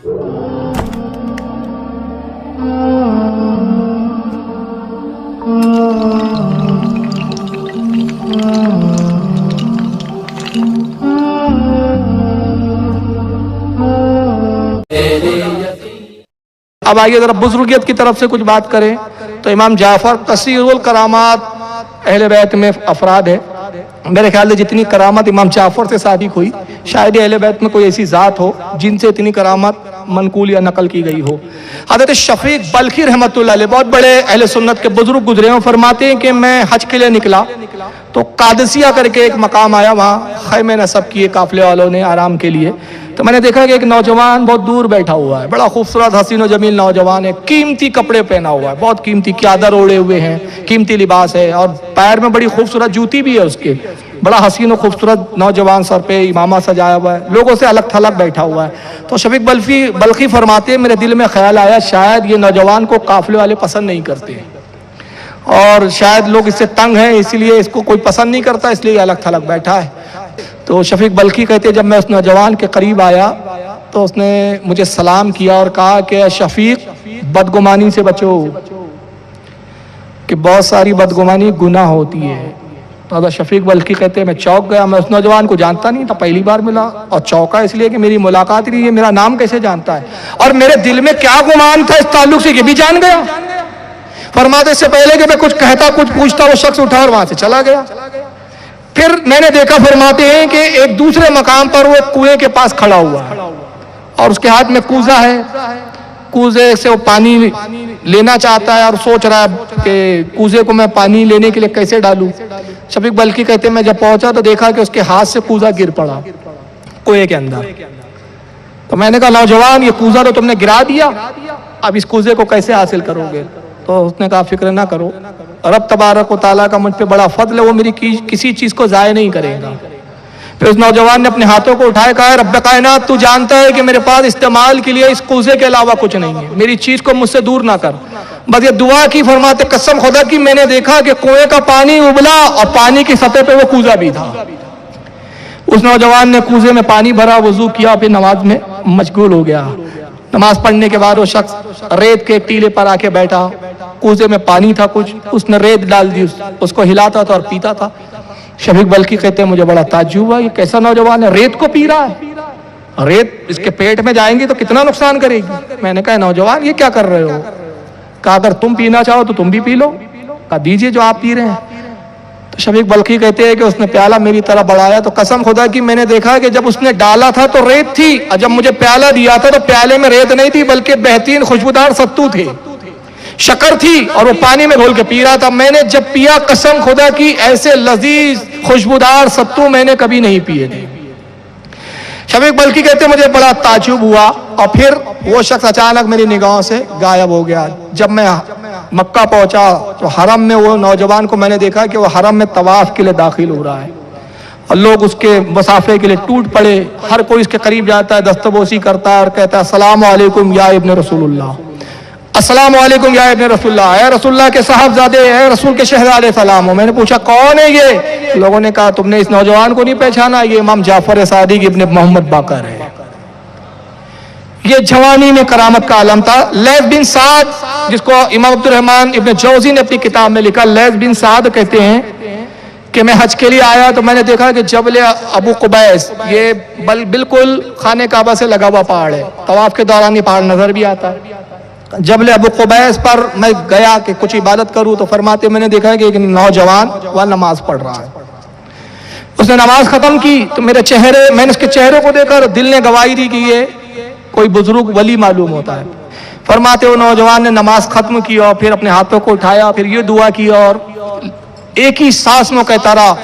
اب آئیے ذرا بزرگیت کی طرف سے کچھ بات کریں تو امام جعفر کثیر الکرامات اہل بیت میں افراد ہے. میرے خیال سے جتنی کرامت امام جعفر سے صادق ہوئی شاید اہل بیت میں کوئی ایسی ذات ہو جن سے اتنی کرامت منقول یا نقل کی گئی ہو. حضرت شفیق بلخی رحمۃ اللہ علیہ بہت بڑے اہل سنت کے بزرگ گزرے ہیں، فرماتے ہیں کہ میں حج کے لیے نکلا تو قادسیہ کر کے ایک مقام آیا، وہاں خیمے نصب کیے قافلے والوں نے آرام کے لیے. تو میں نے دیکھا کہ ایک نوجوان بہت دور بیٹھا ہوا ہے، بڑا خوبصورت حسین و جمیل نوجوان ہے، قیمتی کپڑے پہنا ہوا ہے، بہت قیمتی چادر اوڑے ہوئے ہیں، قیمتی لباس ہے، اور پیر میں بڑی خوبصورت جوتی بھی ہے اس کے. بڑا حسین و خوبصورت نوجوان، سر پہ امامہ سجایا ہوا ہے، لوگوں سے الگ تھلگ بیٹھا ہوا ہے. تو شفیق بلخی فرماتے ہیں میرے دل میں خیال آیا شاید یہ نوجوان کو قافلے والے پسند نہیں کرتے اور شاید لوگ اس سے تنگ ہیں، اسی لیے اس کو کوئی پسند نہیں کرتا، اس لیے یہ الگ تھلگ بیٹھا ہے. تو شفیق بلخی کہتے ہیں جب میں اس نوجوان کے قریب آیا تو اس نے مجھے سلام کیا اور کہا کہ شفیق بدگمانی سے بچو کہ بہت ساری بدگمانی گناہ ہوتی ہے. تو حضرت شفیق بلخی کہتے ہیں میں چوک گیا، میں اس نوجوان کو جانتا نہیں تھا، پہلی بار ملا اور چوکا اس لیے کہ میری ملاقات رہی ہے، میرا نام کیسے جانتا ہے اور میرے دل میں کیا گمان تھا اس تعلق سے یہ بھی جان گیا. فرماتے سے پہلے کہ میں کچھ کہتا کچھ پوچھتا وہ شخص اٹھا اور وہاں سے چلا گیا. پھر میں نے دیکھا فرماتے ہیں کہ ایک دوسرے مقام پر وہ کنویں کے پاس کھڑا ہوا ہے اور اس کے ہاتھ میں کوزہ ہے، کوزے سے وہ پانی لینا چاہتا ہے اور سوچ رہا ہے کہ کوزے کو میں پانی لینے کے لیے کیسے ڈالوں. شفیق بلخی کہتے ہیں میں جب پہنچا تو دیکھا کہ اس کے ہاتھ سے کوزہ گر پڑا کنویں کے اندر. تو میں نے کہا نوجوان یہ کوزہ تو تم نے گرا دیا، اب اس کوزے کو کیسے حاصل کرو گے؟ تو اس نے کہا فکر نہ کرو، رب تبارک و تعالیٰ کا مجھ پہ بڑا فضل ہے، وہ میری کسی چیز کو ضائع نہیں کرے گا. پھر اس نوجوان نے اپنے ہاتھوں کو اٹھائے کہا رب کائنات تو جانتا ہے کہ میرے پاس استعمال کے لیے اس کوزے کے علاوہ کچھ نہیں ہے، میری چیز کو مجھ سے دور نہ کر. بس یہ دعا کی. فرماتے قسم خدا کی میں نے دیکھا کہ کنویں کا پانی ابلا اور پانی کی سطح پہ وہ کوزہ بھی تھا. اس نوجوان نے کوزے میں پانی بھرا، وضو کیا، پھر نماز میں مشغول ہو گیا. نماز پڑھنے کے بعد وہ شخص ریت کے ٹیلے پر آ کے بیٹھا، کوزے میں پانی تھا کچھ، اس نے ریت ڈال دی، اس کو ہلاتا تھا اور پیتا تھا. شفیق بلخی کہتے ہیں مجھے بڑا تعجب ہوا یہ کیسا نوجوان ہے، ریت کو پی رہا ہے، ریت اس کے پیٹ میں جائیں گی تو کتنا نقصان کرے گی. میں نے کہا نوجوان یہ کیا کر رہے ہو؟ کہا اگر تم پینا چاہو تو تم بھی پی لو. کہا دیجئے جو آپ پی رہے ہیں. تو شفیق بلخی کہتے ہیں کہ اس نے پیالہ میری طرف بڑھایا تو قسم خدا کی میں نے دیکھا کہ جب اس نے ڈالا تھا تو ریت تھی اور جب مجھے پیالہ دیا تھا تو پیالے میں ریت نہیں تھی بلکہ بہترین خوشبودار ستو تھے، شکر تھی اور وہ پانی میں گھول کے پی رہا تھا. میں نے جب پیا قسم خدا کی ایسے لذیذ خوشبودار ستو میں نے کبھی نہیں پیے تھے. شفیق بلخی کہتے مجھے بڑا تعجب ہوا اور پھر وہ شخص اچانک میری نگاہوں سے غائب ہو گیا. جب میں مکہ پہنچا تو حرم میں وہ نوجوان کو میں نے دیکھا کہ وہ حرم میں طواف کے لیے داخل ہو رہا ہے اور لوگ اس کے مسافے کے لیے ٹوٹ پڑے، ہر کوئی اس کے قریب جاتا ہے، دستبوسی کرتا ہے اور کہتا ہے السلام علیکم یا ابن رسول اللہ، السلام علیکم یا ابن رسول اللہ، اے رسول اللہ کے صاحبزادے، اے رسول کے شہزادے سلام ہو. میں نے پوچھا کون ہے یہ؟ لوگوں نے کہا تم نے اس نوجوان کو نہیں پہچانا، یہ امام جعفر صادق ابن محمد باقر ہے. یہ جوانی میں کرامت کا عالم تھا. لیث بن سعد جس کو امام عبد الرحمن ابن جوزی نے اپنی کتاب میں لکھا، لیث بن سعد کہتے ہیں کہ میں حج کے لیے آیا تو میں نے دیکھا کہ جبل ابو قبیس یہ بالکل خانہ کعبہ سے لگا ہوا پہاڑ ہے، طواف کے دوران یہ پہاڑ نظر بھی آتا ہے. جبل ابو قبیس پر میں گیا کہ کچھ عبادت کروں تو فرماتے میں نے دیکھا کہ ایک نوجوان وہ نماز پڑھ رہا ہے. اس نے نماز ختم کی تو میں نے اس کے چہرے کو دیکھا دل نے گواہی دی کہ یہ کوئی بزرگ ولی معلوم ہوتا ہے. فرماتے وہ نوجوان نے نماز ختم کی اور پھر اپنے ہاتھوں کو اٹھایا، پھر یہ دعا کی اور ایک ہی سانس میں کہتا رہا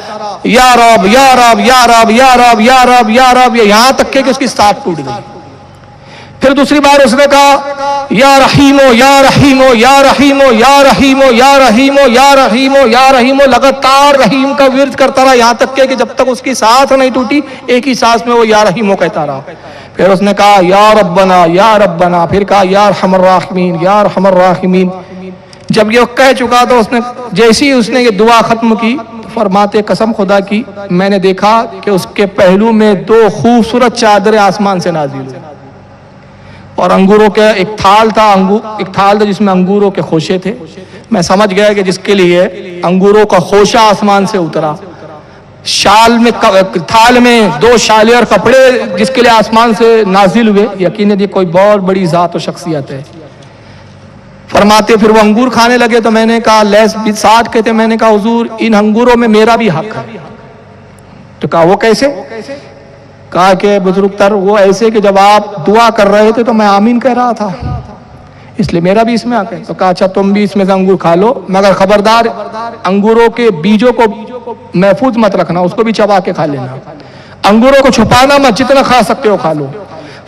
یا رب یا رب یا رب یا رب یا رب یا رب، یہاں تک کہ اس کی سانس ٹوٹ گئی. پھر دوسری بار اس نے کہا یا رحیمو یا رحیمو یا رحیمو یا رحیمو یا رحیمو یا رحیمو یا رحیمو، لگاتار رحیم کا ورد کرتا رہا یہاں تک کہ جب تک اس کی سانس نہیں ٹوٹی ایک ہی سانس میں وہ یا رحیمو کہتا رہا. پھر اس نے کہا یا ربنا یا ربنا، پھر کہا یا ارحم الراحمین یا ارحم الراحمین. جب یہ کہہ چکا تو اس نے جیسی اس نے یہ دعا ختم کی فرماتے قسم خدا کی میں نے دیکھا کہ اس کے پہلو میں دو خوبصورت چادریں آسمان سے نازل ہوئی. اور انگوروں کے ایک تھال تھا جس میں انگوروں کے خوشے تھے. میں سمجھ گیا کہ جس کے لیے انگوروں کا خوشہ آسمان سے اترا، تھال میں 2 شالیں اور کپڑے جس کے لیے آسمان سے نازل ہوئے، یقیناً یہ کوئی بہت بڑی ذات و شخصیت ہے. فرماتے پھر وہ انگور کھانے لگے تو میں نے کہا لیس بھی ساتھ کہتے، میں نے کہا حضور ان انگوروں میں میرا بھی حق ہے. تو کہا وہ کیسے؟ کہا کہ بزرگ تر وہ ایسے کہ جب آپ دعا کر رہے تھے تو میں آمین کہہ رہا تھا، اس لیے میرا بھی اس میں حق ہے. تو کہا اچھا تم بھی اس میں سے انگور کھا لو، مگر خبردار انگوروں کے بیجوں کو محفوظ مت رکھنا، اس کو بھی چبا کے کھا لینا، انگوروں کو چھپانا مت، جتنا کھا سکتے ہو کھا لو.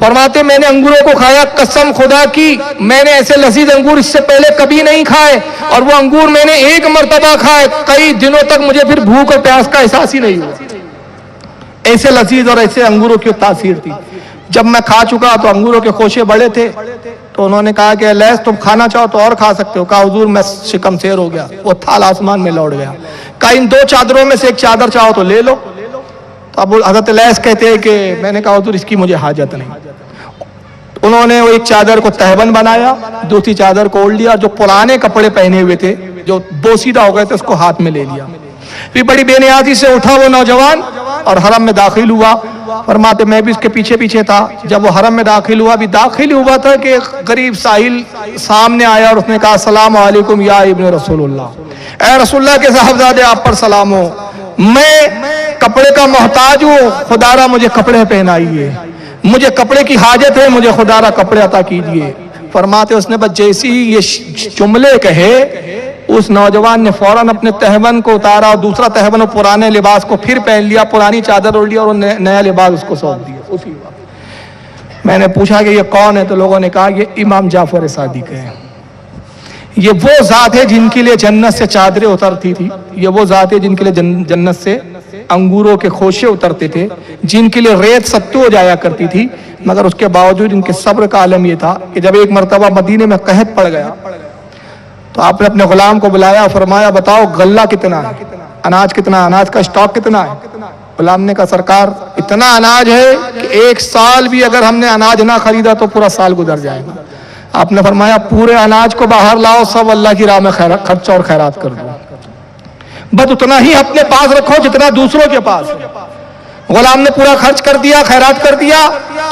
فرماتے میں نے انگوروں کو کھایا، قسم خدا کی میں نے ایسے لذیذ انگور اس سے پہلے کبھی نہیں کھائے، اور وہ انگور میں نے ایک مرتبہ کھائے، کئی دنوں تک مجھے پھر بھوک اور پیاس کا احساس ہی نہیں ہوا. ایسے لذیذ اور ایسے انگوروں کی تاثیر تھی. جب میں کھا چکا تو انگوروں کے خوشے بڑے تھے، تو انہوں نے کہا کہ لیس تم کھانا چاہو تو اور کھا سکتے ہو. کہا حضور میں شکم سیر ہو گیا، وہ تھال آسمان میں لوٹ گیا. کہا ان 2 چادروں میں سے ایک چادر چاہو تو لے لو. تو اب حضرت لیس کہتے ہیں کہ میں نے کہا حضور اس کی مجھے حاجت نہیں. انہوں نے وہ ایک چادر کو تہبند بنایا، دوسری چادر کو اوڑھ لیا، جو پرانے کپڑے پہنے ہوئے تھے جو بوسیدہ ہو گئے تھے اس کو ہاتھ میں لے لیا. پھر بڑی بے نیازی سے اٹھا وہ نوجوان اور حرم میں داخل ہوا. فرماتے میں بھی اس کے پیچھے پیچھے تھا. جب وہ حرم میں داخل ہوا تھا کہ غریب ساحل سامنے آیا اور اس نے کہا السلام علیکم یا ابن رسول اللہ، اے رسول اللہ کے صاحبزادے آپ پر سلام ہو، میں کپڑے کا محتاج ہوں، خدا را مجھے کپڑے پہنائیے، مجھے کپڑے کی حاجت ہے، مجھے خدا را کپڑے عطا کیجیے. فرماتے اس نے بس جیسی ہی یہ جملے کہے اس نوجوان نے فوراً اپنے تہبند کو اتارا اور دوسرا تہبند اور پرانے لباس کو پھر پہن لیا، پرانی چادر اوڑھ لیا اور نیا لباس اس کو سونپ دیا. اسی وقت میں نے پوچھا کہ یہ کون ہے؟ تو لوگوں نے کہا یہ امام جعفر صادق ہے. یہ وہ ذات ہے جن کے لیے جنت سے چادریں اترتی تھی، یہ وہ ذات ہے جن کے لیے جنت سے انگوروں کے خوشے اترتے تھے، جن کے لیے ریت ستو ہو جایا کرتی تھی. مگر اس کے باوجود ان کے صبر کا عالم یہ تھا کہ جب ایک مرتبہ مدینے میں قحط پڑ گیا تو آپ نے اپنے غلام کو بلایا، فرمایا بتاؤ غلہ کتنا ہے، اناج کتنا، اناج کا اسٹاک کتنا ہے؟ غلام نے کہا سرکار اتنا اناج ہے کہ 1 سال بھی اگر ہم نے اناج نہ خریدا تو پورا سال گزر جائے گا. آپ نے فرمایا پورے اناج کو باہر لاؤ، سب اللہ کی راہ میں خرچ اور خیرات کر دو، بس اتنا ہی اپنے پاس رکھو جتنا دوسروں کے پاس ہے. غلام نے پورا خرچ کر دیا، خیرات کر دیا.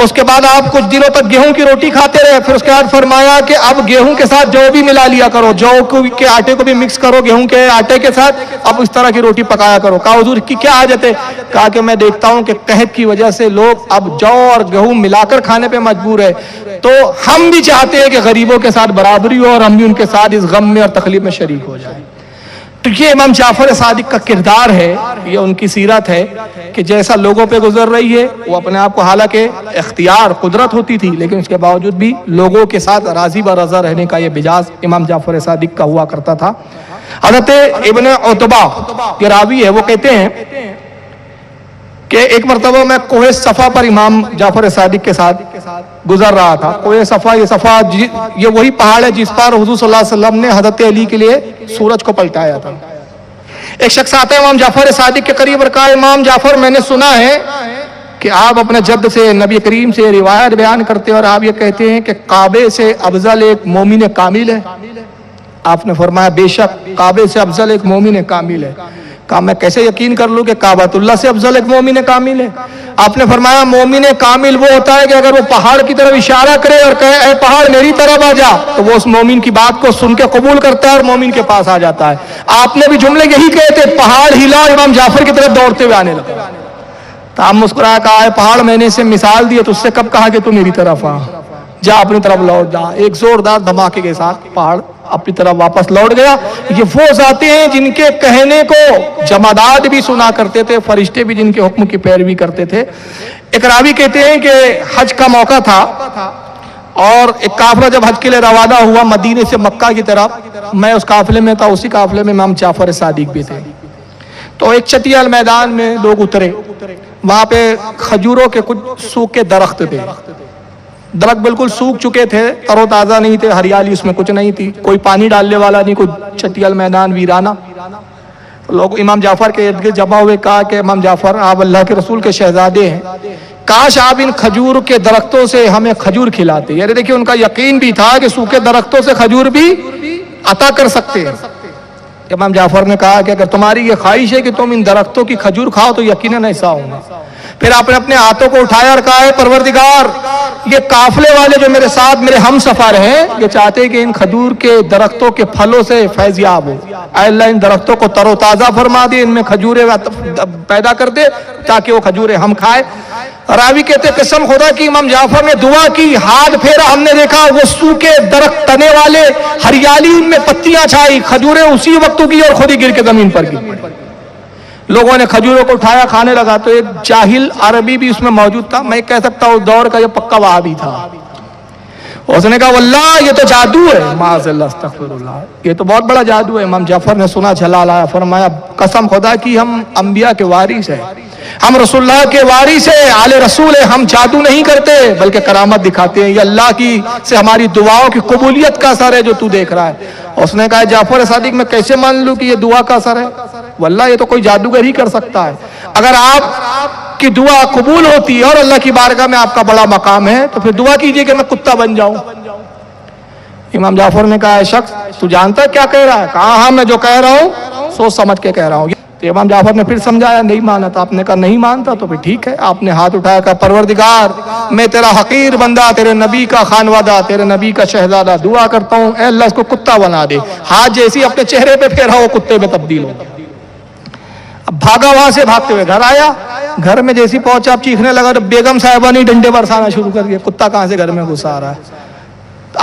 اس کے بعد آپ کچھ دنوں تک گیہوں کی روٹی کھاتے رہے. پھر اس کے بعد فرمایا کہ اب گیہوں کے ساتھ جو بھی ملا لیا کرو، جو کے آٹے کو بھی مکس کرو گیہوں کے آٹے کے ساتھ، اب اس طرح کی روٹی پکایا کرو. کہا حضور کی کیا حاجت ہے؟ کہا کہ میں دیکھتا ہوں کہ قحط کی وجہ سے لوگ اب جو اور گیہوں ملا کر کھانے پہ مجبور ہے، تو ہم بھی چاہتے ہیں کہ غریبوں کے ساتھ برابری ہو اور ہم بھی ان کے ساتھ اس غم میں اور تکلیف میں شریک ہو جائیں. تو یہ امام جعفر صادق کا کردار ہے، یہ ان کی سیرت ہے کہ جیسا لوگوں پہ گزر رہی ہے وہ اپنے آپ کو، حالانکہ اختیار قدرت ہوتی تھی لیکن اس کے باوجود بھی لوگوں کے ساتھ راضی برضا رہنے کا یہ مزاج امام جعفر صادق کا ہوا کرتا تھا. حضرت ابن عتبہ کے راوی ہے، وہ کہتے ہیں کہ ایک مرتبہ میں کوہ صفا پر امام جعفر صادق کے ساتھ گزر رہا تھا. کوہ صفا یہ وہی پہاڑ ہے جس پر حضور صلی اللہ علیہ وسلم نے حضرت علی کے لیے سورج کو پلٹایا تھا. ایک شخص آتا ہے امام جعفر صادق کے قریب اور کہا امام جعفر میں نے سنا ہے کہ آپ اپنے جد سے نبی کریم سے روایت بیان کرتے ہیں اور آپ یہ کہتے ہیں کہ کعبے سے افضل ایک مومن کامل ہے. آپ نے فرمایا بے شک کعبے سے افضل ایک مومن کامل ہے. کہا میں کیسے یقین کر لوں کہ کعبۃ اللہ سے افضل ایک مومن کامل ہے؟ آپ نے فرمایا مومن کامل وہ ہوتا ہے کہ اگر وہ پہاڑ کی طرف اشارہ کرے اور کہے اے پہاڑ میری طرف آ جا، تو وہ اس مومن کی بات کو سن کے قبول کرتا ہے اور مومن کے پاس آ جاتا ہے. آپ نے بھی جملے یہی کہے تھے، پہاڑ ہلا اور امام جعفر کی طرف دوڑتے ہوئے آنے لگا. تو آپ مسکرایا، کہا اے پہاڑ میں نے اسے مثال دی ہے، تو اس سے کب کہا کہ تو میری طرف آ جا، اپنی طرف لوٹ جا. ایک زوردار دھماکے کے ساتھ پہاڑ اپنی طرف واپس لوٹ گیا. یہ وہ ذاتیں ہیں جن کے کہنے کو جمادات بھی سنا کرتے تھے، فرشتے بھی جن کے حکم کی پیروی کرتے تھے. ایک راوی کہتے ہیں کہ حج کا موقع تھا اور ایک قافلہ جب حج کے لیے روانہ ہوا مدینے سے مکہ کی طرف، میں اس قافلے میں تھا. اسی قافلے میں امام جعفر صادق بھی تھے. تو ایک چٹیال میدان میں لوگ اترے، وہاں پہ کھجوروں کے کچھ سوکھے درخت تھے. درخت بالکل سوکھ چکے تھے، تر و تازہ نہیں تھے، ہریالی اس میں کچھ نہیں تھی، کوئی پانی ڈالنے والا نہیں، کوئی چٹیال میدان ویرانہ. لوگ امام جعفر کے ارد گرد جمع ہوئے. کہا کہ امام جعفر آپ اللہ کے رسول کے شہزادے ہیں، کاش آپ ان کھجور کے درختوں سے ہمیں کھجور کھلاتے. یعنی دیکھیے ان کا یقین بھی تھا کہ سوکھے درختوں سے کھجور بھی عطا کر سکتے ہیں. امام جعفر نے کہا کہ اگر تمہاری یہ خواہش ہے کہ تم ان درختوں کی کھجور کھاؤ تو یقیناً ایسا ہوگا. پھر آپ نے اپنے ہاتھوں کو اٹھایا اور کہا ہے پروردگار یہ قافلے والے جو میرے ساتھ میرے ہم سفر ہیں یہ چاہتے ہیں کہ ان کھجور کے درختوں کے پھلوں سے فیض یاب ہو. اے اللہ ان درختوں کو تر و تازہ فرما دے, ان میں کھجوریں پیدا کر دے تاکہ وہ کھجوریں ہم کھائیں. راوی کہتے قسم خدا کی امام جعفر نے دعا کی, ہاتھ پھیرا, ہم نے دیکھا وہ سوکھے درخت تنے والے ہریالی ان میں پتیاں چھائی, کھجوریں اسی وقت کی اور خود ہی گر کے زمین پر گری. لوگوں نے کھجوروں کو اٹھایا کھانے لگا تو ایک جاہل عربی بھی اس میں موجود تھا. میں کہہ سکتا ہوں اس دور کا یہ پکا وہابی تھا. اس نے کہا واللہ یہ تو جادو ہے. معاذ اللہ استغفر اللہ, یہ تو بہت بڑا جادو ہے. امام جعفر نے سنا جھلا لایا, فرمایا قسم خدا کی ہم انبیاء کے وارث ہیں, ہم رسول اللہ کے وارث ہیں, آل رسول ہیں, ہم جادو نہیں کرتے بلکہ کرامت دکھاتے ہیں. یہ اللہ کی سے ہماری دعاؤں کی قبولیت کا اثر ہے جو تو دیکھ رہا ہے. اس نے کہا جعفر صادق میں کیسے مان لوں کہ یہ دعا کا اثر ہے؟ واللہ یہ تو کوئی جادوگر ہی کر سکتا ہے. اگر آپ کی دعا قبول ہوتی ہے اور اللہ کی بارگاہ میں آپ کا بڑا مقام ہے تو پھر دعا کیجئے کہ میں کتا بن جاؤں. امام جعفر نے کہا اے شخص تو جانتا ہے کیا کہہ رہا ہے؟ کہا ہاں میں جو کہہ رہا ہوں سوچ سمجھ کے کہہ رہا ہوں. تو امام جعفر نے پھر سمجھایا, نہیں مانا تھا. آپ نے کہا نہیں مانتا تو پھر ٹھیک ہے. آپ نے ہاتھ اٹھایا, کہا پروردگار میں تیرا حقیر بندہ, تیرے نبی کا خانوادہ, تیرے نبی کا شہزادہ, دعا کرتا ہوں اے اللہ اس کو کتا بنا دے. ہاتھ جیسی اپنے چہرے پہ پھیرا وہ کتے میں تبدیل ہو. اب بھاگا, وہاں سے بھاگتے ہوئے گھر آیا. گھر میں جیسی پہنچا اب چیخنے لگا تو بیگم صاحبہ نے ڈنڈے برسانا شروع کر دیا, کتا کہاں سے گھر میں گھس آ رہا ہے.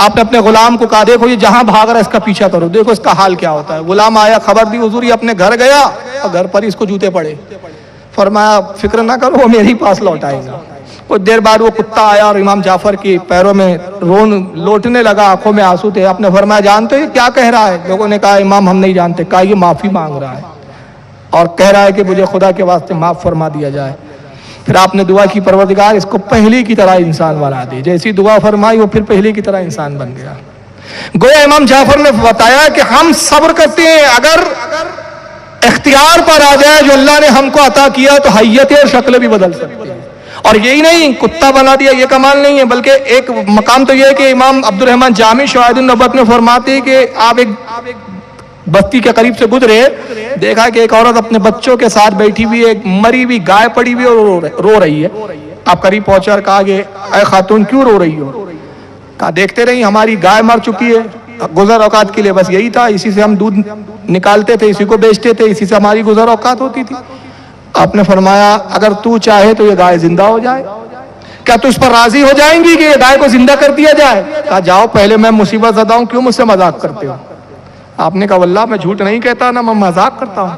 آپ نے اپنے غلام کو کہا دیکھو یہ جہاں بھاگ رہا ہے اس کا پیچھا کرو, دیکھو اس کا حال کیا ہوتا ہے. غلام آیا, خبر دی حضور یہ اپنے گھر گیا اور گھر پر ہی اس کو جوتے پڑے. فرمایا فکر نہ کرو وہ میرے ہی پاس لوٹ آئے گا. کچھ دیر بعد وہ کتا آیا اور امام جعفر کی پیروں میں لوٹنے لگا, آنکھوں میں آنسو تھے. آپ نے فرمایا جانتے ہو کیا کہہ رہا ہے؟ لوگوں نے کہا امام ہم نہیں جانتے. کہا یہ معافی مانگ رہا ہے اور کہہ رہا ہے کہ مجھے خدا کے واسطے معاف فرما دیا جائے. پھر آپ نے دعا کی پروردگار اس کو پہلے کی طرح انسان بنا دے. جیسی دعا فرمائی وہ پھر پہلے کی طرح انسان بن گیا. گویا امام جعفر نے بتایا کہ ہم صبر کرتے ہیں, اگر اختیار پر آ جائے جو اللہ نے ہم کو عطا کیا تو حیت اور شکل بھی بدل سکتے ہیں. اور یہی نہیں کتا بنا دیا یہ کمال نہیں ہے, بلکہ ایک مقام تو یہ ہے کہ امام عبد الرحمن جامی شواہد النبوت میں فرماتے ہیں کہ آپ ایک بستی کے قریب سے گزرے, دیکھا کہ ایک عورت اپنے بچوں کے ساتھ بیٹھی ہوئی, ایک مری ہوئی گائے پڑی ہوئی اور رو رہی ہے. آپ قریب پہنچے اور کہا کہ اے خاتون کیوں رو رہی ہو؟ کہا دیکھتے رہی ہماری گائے مر چکی ہے, گزر اوقات کے لیے بس یہی تھا, اسی سے ہم دودھ نکالتے تھے, اسی کو بیچتے تھے, اسی سے ہماری گزر اوقات ہوتی تھی. آپ نے فرمایا اگر تو چاہے تو یہ گائے زندہ ہو جائے, کیا تو اس پر راضی ہو جائیں گی کہ یہ گائے کو زندہ کر دیا جائے؟ کہا جاؤ, پہلے میں مصیبت زدہ ہوں, کیوں مجھ سے مذاق کرتے ہو؟ آپ نے کہا واللہ میں جھوٹ نہیں کہتا نا, میں مذاق کرتا ہوں.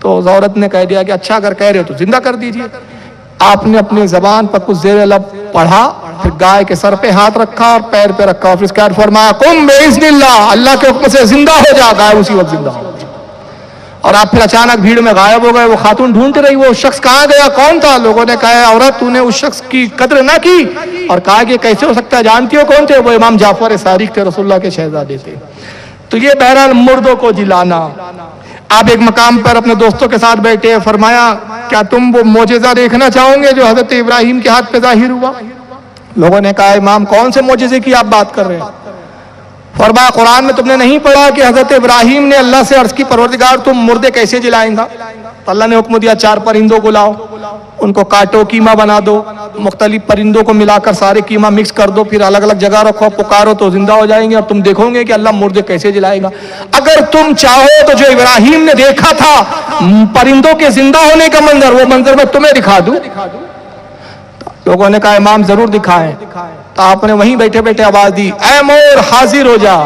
تو اس عورت نے کہہ دیا کہ اچھا اگر کہہ رہے ہو تو زندہ کر دیجئے. آپ نے اپنی زبان پر کچھ زیر لب پڑھا, پھر گائے کے سر پہ ہاتھ رکھا اور پیر پہ رکھا, اور پھر اس کے بعد فرمایا قم باذن اللہ, اللہ کے حکم سے زندہ ہو جا. گائے اسی وقت زندہ ہو. اور آپ پھر اچانک بھیڑ میں غائب ہو گئے. وہ خاتون ڈھونڈ رہی وہ شخص کہاں گیا, کون تھا؟ لوگوں نے کہا عورت تو نے اس شخص کی قدر نہ کی, اور کہا کہ کیسے ہو سکتا ہے, جانتی ہو کون تھے؟ وہ امام جعفر صادق تھے, رسول اللہ کے شہزادے تھے. تو یہ بہرحال مردوں کو جلانا. آپ ایک مقام پر اپنے دوستوں کے ساتھ بیٹھے, فرمایا کیا تم وہ معجزہ دیکھنا چاہو گے جو حضرت ابراہیم کے ہاتھ پہ ظاہر ہوا؟ لوگوں نے کہا امام کون سے معجزے کی آپ بات کر رہے ہیں؟ فرمایا قرآن میں تم نے نہیں پڑھا کہ حضرت ابراہیم نے اللہ سے عرض کی پروردگار تم مردے کیسے جلائیں گا؟ تو اللہ نے حکم دیا 4 پرندوں کو لاؤ, ان کو کاٹو, قیمہ بنا دو, مختلف پرندوں کو ملا کر سارے قیمہ مکس کر دو, پھر الگ الگ جگہ رکھو, پکارو تو زندہ ہو جائیں گے, اور تم دیکھو گے کہ اللہ مردے کیسے جلائے گا. اگر تم چاہو تو جو ابراہیم نے دیکھا تھا پرندوں کے زندہ ہونے کا منظر, وہ منظر میں تمہیں دکھا دوں. لوگوں نے کہا امام ضرور دکھائیں. تو آپ نے وہیں بیٹھے بیٹھے آواز دی اے مور حاضر ہو جا.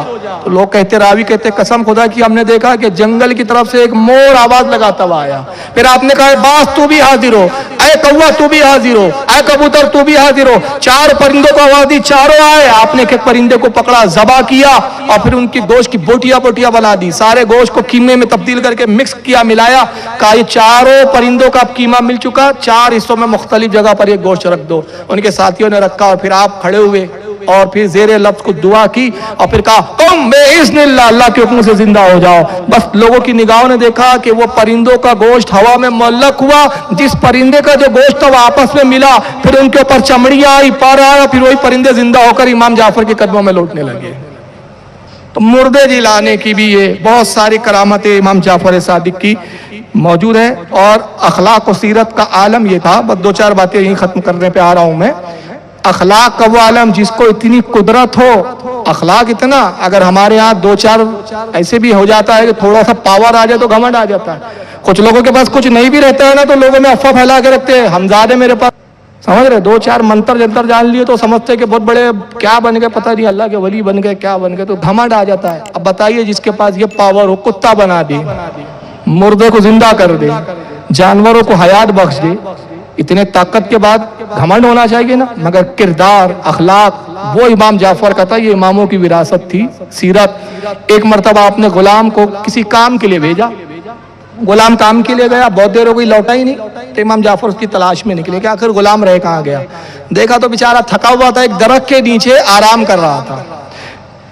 تو لوگ کہتے, راوی کہتے قسم خدا کی ہم نے دیکھا کہ جنگل کی طرف سے ایک مور آواز لگاتا ہوا آیا. پھر آپ نے کہا باز تو بھی حاضر ہو, اے کوا تو بھی حاضر ہو, اے کبوتر تو بھی حاضر ہو. 4 پرندوں کو آواز دی, چاروں آئے. آپ نے ایک پرندے کو پکڑا, ذبح کیا, اور پھر ان کی گوشت کی بوٹیاں بوٹیاں بنا دی. سارے گوشت کو قیمے میں تبدیل کر کے مکس کیا, ملایا. کہا یہ چاروں پرندوں کا قیمہ مل چکا, 4 حصوں میں مختلف جگہ پر یہ گوشت رکھ دو. ان کے ساتھیوں نے رکھا, اور پھر آپ کھڑے ہوئے اور پھر زیر لفظ کو دعا کی اور پھر کہا تم باذن اللہ، اللہ کے حکم سے زندہ ہو جاؤ۔ بس لوگوں کی نگاہوں نے دیکھا کہ وہ پرندوں کا گوشت ہوا میں معلق ہوا، جس پرندے کا جو گوشت تھا وہ آپس میں ملا، پھر ان کے اوپر چمڑی آئی، پر آیا، پھر وہی پرندے زندہ ہو کر امام جعفر کے قدموں میں لوٹنے لگے۔ تو مردے جلانے کی بھی یہ بہت ساری کرامتیں امام جعفر صادق کی موجود ہے۔ اور اخلاق و سیرت کا عالم یہ تھا، بس دو چار باتیں یہیں ختم کرنے پہ آ رہا ہوں میں۔ اخلاق کا وہ عالم جس کو اتنی قدرت ہو، اخلاق اتنا، اگر ہمارے ہاں دو چار ایسے بھی ہو جاتا ہے کہ تھوڑا سا پاور آ جائے تو گھمنڈ آ جاتا ہے۔ کچھ لوگوں کے پاس کچھ نہیں بھی رہتا ہے نا تو لوگوں میں افواہ پھیلا کے رکھتے ہیں، ہمزادے میرے پاس، سمجھ رہے، دو چار منتر جنتر جان لیے تو سمجھتے کہ بہت بڑے کیا بن گئے، پتہ نہیں اللہ کے ولی بن گئے، کیا بن گئے، تو گھمنڈ آ جاتا ہے۔ اب بتائیے جس کے پاس یہ پاور ہو، کتا بنا دے، مردے کو زندہ کر دے، جانوروں کو حیات بخش دے، اتنے طاقت کے بعد گھمنڈ ہونا چاہیے نا۔ مگر کردار، اخلاق وہ امام جعفر کا تھا، یہ اماموں کی وراثت تھی۔ سیرت، ایک مرتبہ آپ نے غلام کو کسی کام کے لیے بھیجا، غلام کام کے لیے گیا، بہت دیر ہو گئی، لوٹا ہی نہیں، تو امام جعفر اس کی تلاش میں نکلے کہ آخر غلام رہ کہاں گیا۔ دیکھا تو بیچارہ تھکا ہوا تھا، ایک درخت کے نیچے آرام کر رہا تھا۔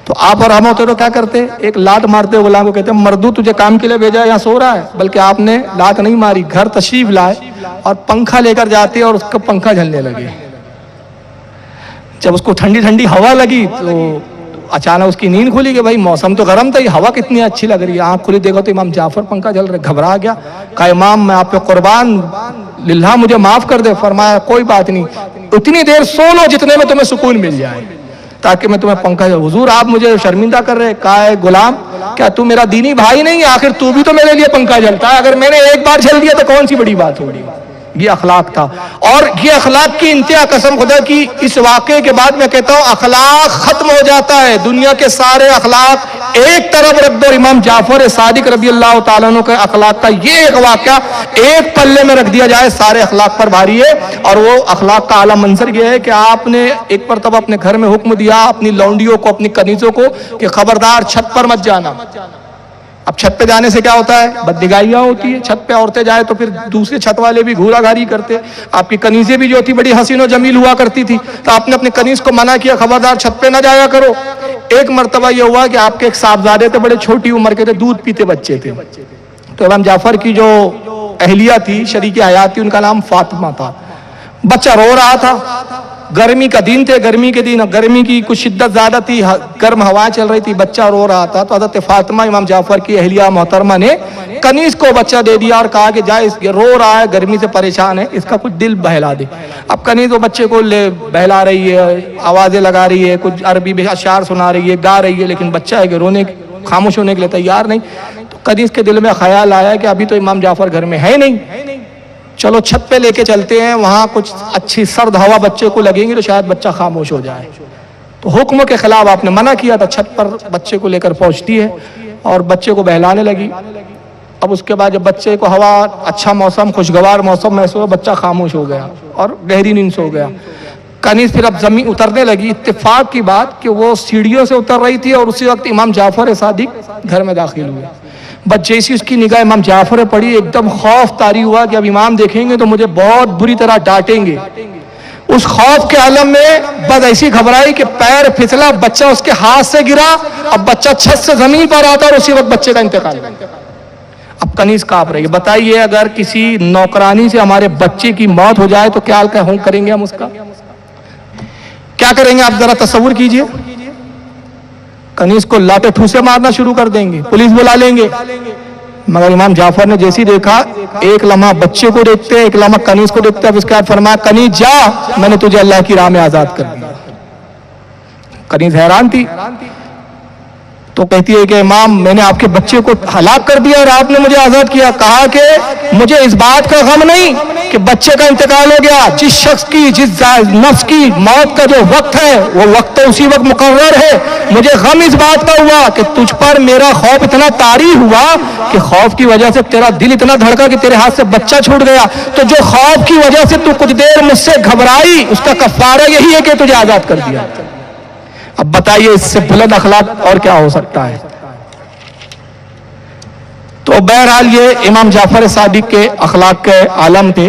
تو آپ اور ہم ہوتے تو کیا کرتے، ایک لات مارتے غلام کو، کہتے مردو تجھے کام کے لیے بھیجا یہاں سو رہا ہے، بلکہ آپ نے لات نہیں ماری، گھر تشریف لائے اور پنکھا لے کر جاتے اور اس کا پنکھا جھلنے لگے۔ جب اس کو ٹھنڈی ٹھنڈی ہوا لگی تو اچانک اس کی نیند کھلی کہ بھائی موسم تو گرم تھا، یہ ہوا کتنی اچھی لگ رہی ہے۔ آنکھ کھلی دیکھو تو امام جعفر پنکھا جل رہے، گھبرا گیا، کہا امام میں آپ پہ قربان، للہ مجھے معاف کر دے۔ فرمایا کوئی بات نہیں، اتنی دیر سو لو جتنے میں تمہیں سکون مل جائے، تاکہ میں تمہیں پنکھا جل۔ حضور آپ مجھے شرمندہ کر رہے۔ کہا ہے غلام کیا تو میرا دینی بھائی نہیں ہے؟ آخر تو بھی تو میرے لیے پنکھا جلتا ہے، اگر میں نے ایک بار جل دیا تو کون سی بڑی بات ہو رہی۔ یہ اخلاق تھا، اور یہ اخلاق کی انتہا قسم خدا کی اس واقعے کے بعد میں کہتا ہوں اخلاق ختم ہو جاتا ہے، دنیا کے سارے اخلاق ایک طرف رکھ دو، امام جعفر صادق رضی اللہ تعالیٰ عنہ کے اخلاق کا یہ ایک واقعہ ایک پلے میں رکھ دیا جائے، سارے اخلاق پر بھاری ہے۔ اور وہ اخلاق کا اعلیٰ منظر یہ ہے کہ آپ نے ایک مرتبہ اپنے گھر میں حکم دیا اپنی لونڈیوں کو، اپنی کنیزوں کو کہ خبردار چھت پر مت جانا۔ اب چھت پہ جانے سے کیا ہوتا ہے، بدنگاہیاں ہوتی ہے، چھت پہ عورتیں جائیں تو پھر دوسرے چھت والے بھی گھورا گھاری کرتے۔ آپ کی کنیزیں بھی جو تھی بڑی حسین و جمیل ہوا کرتی تھی، تو آپ نے اپنی کنیز کو منع کیا خبردار چھت پہ نہ جایا کرو۔ ایک مرتبہ یہ ہوا کہ آپ کے ایک صاحبزادے تھے، بڑے چھوٹی عمر کے تھے، دودھ پیتے بچے تھے، تو امام جعفر کی جو اہلیہ تھی، شریک حیات تھی، ان کا نام فاطمہ تھا۔ بچہ رو رہا تھا، گرمی کا دن تھے، گرمی کے دن گرمی کی کچھ شدت زیادہ تھی، گرم ہوائیں چل رہی تھی، بچہ رو رہا تھا، تو حضرت فاطمہ امام جعفر کی اہلیہ محترمہ نے کنیز کو بچہ دے دیا اور کہا کہ جائے، یہ رو رہا ہے، گرمی سے پریشان ہے، اس کا کچھ دل بہلا دے۔ اب کنیز وہ بچے کو لے بہلا رہی ہے، آوازیں لگا رہی ہے، کچھ عربی میں اشعار سنا رہی ہے، گا رہی ہے، لیکن بچہ ہے کہ رونے خاموش ہونے کے لیے تیار نہیں۔ تو کنیز کے دل میں خیال آیا کہ ابھی تو امام جعفر گھر میں ہے نہیں، چلو چھت پہ لے کے چلتے ہیں، وہاں کچھ اچھی سرد ہوا بچے کو لگیں گی تو شاید بچہ خاموش ہو جائے۔ تو حکم کے خلاف آپ نے منع کیا تھا، چھت پر بچے کو لے کر پہنچتی ہے اور بچے کو بہلانے لگی۔ اب اس کے بعد جب بچے کو ہوا، اچھا موسم، خوشگوار موسم محسوس ہوا، بچہ خاموش ہو گیا اور گہری نیند سو گیا۔ کنیز پھر اب زمین اترنے لگی، اتفاق کی بات کہ وہ سیڑھیوں سے اتر رہی تھی اور اسی وقت امام جعفر صادق گھر میں داخل ہوئے۔ بس جیسی اس کی نگاہ امام جعفر پڑی، ایک دم خوف طاری ہوا کہ اب امام دیکھیں گے تو مجھے بہت بری طرح ڈانٹیں گے۔ اس خوف کے عالم میں بس ایسی گھبرائی کہ پیر پھسلا، بچہ اس کے ہاتھ سے گرا، اب بچہ چھت سے زمین پر آتا اور اسی وقت بچے کا انتقال ہوا۔ اب کنیز کانپ رہی ہے۔ بتائیے اگر کسی نوکرانی سے ہمارے بچے کی موت ہو جائے تو کیا کریں گے ہم، اس کا کیا کریں گے؟ آپ ذرا تصور کیجئے۔ کنیز کو لاتے ٹھوسے مارنا شروع کر دیں گے، پولیس بلا لیں گے۔ مگر امام جعفر نے جیسی دیکھا، ایک لمحہ بچے کو دیکھتے، ایک لمحہ کنیز کو دیکھتے، اب اس کے بعد فرمایا کنیز جا، میں نے تجھے اللہ کی راہ میں آزاد کر دیا۔ کنیز حیران تھی، تو کہتی ہے کہ امام میں نے آپ کے بچے کو ہلاک کر دیا اور آپ نے مجھے آزاد کیا۔ کہا کہ مجھے اس بات کا غم نہیں کہ بچے کا انتقال ہو گیا، جس شخص کی، جس نفس کی موت کا جو وقت ہے وہ وقت تو اسی وقت مقرر ہے، مجھے غم اس بات کا ہوا کہ تجھ پر میرا خوف اتنا طاری ہوا کہ خوف کی وجہ سے تیرا دل اتنا دھڑکا کہ تیرے ہاتھ سے بچہ چھوٹ گیا، تو جو خوف کی وجہ سے تو کچھ دیر مجھ سے گھبرائی، اس کا کفارہ یہی ہے کہ تجھے آزاد کر دیا۔ اب بتائیے اس سے بلند اخلاق اور کیا ہو سکتا ہے؟ تو بہرحال یہ امام جعفر صادق کے اخلاق کے عالم تھے۔